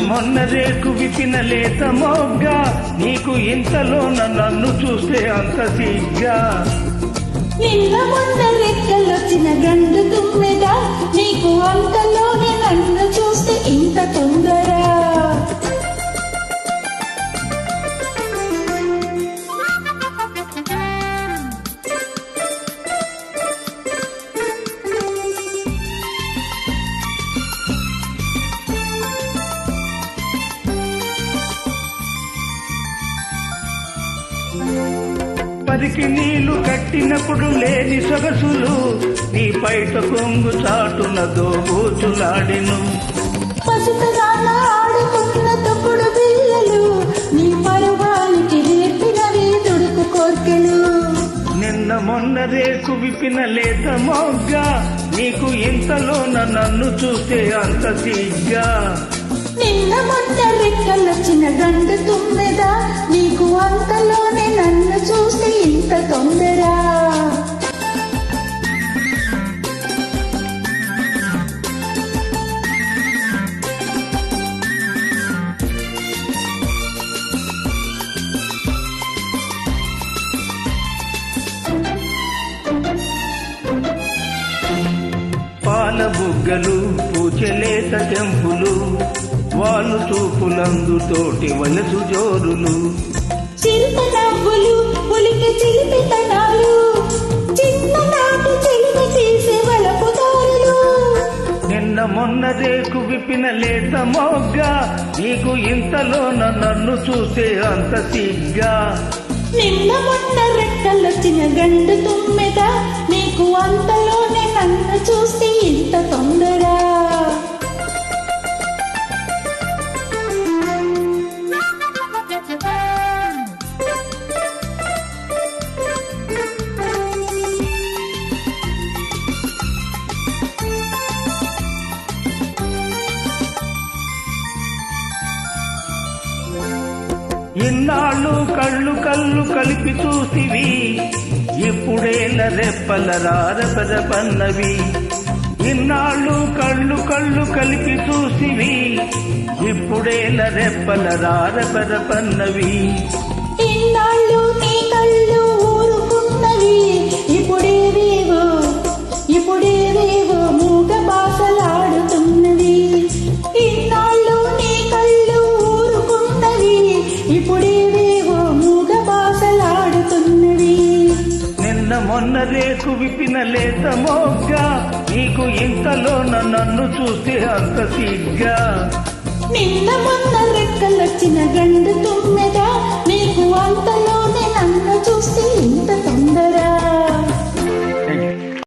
మొన్న రేకు విపిన లేత మొగ్గా నీకు ఇంతలోన నన్ను చూస్తే అంత సిగ్గా. నిన్న మొన్న రెక్కలొచ్చిన గండు తుమ్మెద నీకు అంతలోనే నన్ను చూస్తే ఇంత తొందర. పరికి నీళ్లు కట్టినప్పుడు లేని సొగసులు నీ పైట కొంగు చాటున దోబూచులాడెను. పసుపుదాన ఆడుకున్న తొక్కుడు పిల్లలు నీ పరువానికి నేర్పినవి దుడుకు కోర్కెలు. నిన్న మొన్న రేకు విపిన లేత మొగ్గా నీకు ఇంతలోన నన్ను చూస్తే అంత సిగ్గా. నిన్న మొన్న రెక్కలొచ్చిన గండు తుమ్మెద నీకు అంతలోనే నన్ను చూస్తే ఇంత తొందర. పాల బుగ్గలు పూచెలేత చెంపులు వాళ్ళు చూపులందు తోటి వలసు జోరులు. చిరుత నవ్వులు పులికి చిలిపితనాలు చిన్ననాటి చిలిపి చేసే వలపు దారులు. నిన్న మొన్న రేకు విపిన లేత మొగ్గా నీకు ఇంతలోన నన్ను చూస్తే అంత సిగ్గా. నిన్న మొన్న రెక్కలొచ్చిన గండు తుమ్మెద నీకు అంతలోనే నన్ను చూస్తే ఇంత తొందర. ఇన్నాళ్ళు కళ్ళు కళ్ళు కలిపి చూసివి ఇప్పుడేల రెప్పల రారపరపన్నవి. ఇన్నాళ్ళు కళ్ళు కళ్ళు కలిపి చూసివి ఇప్పుడేల రెప్పల రారపరపన్నవి. ఇన్నాళ్ళు నీ కళ్ళు ఊరుకున్నవి ఇప్పుడేవేవో మూగ బాసలాడుతున్నవి. ఇన్నాళ్ళు నీ కళ్ళు ఊరుకున్నవి ఇప్పుడేవేవో మూగ బాసలాడుతున్నవి. నిన్న మొన్న రేకు విపిన లేత మొగ్గా నీకు ఇంతలోన నన్ను చూస్తే అంత సిగ్గా. నిన్న మొన్న రెక్కలొచ్చిన గండు తుమ్మెద నీకు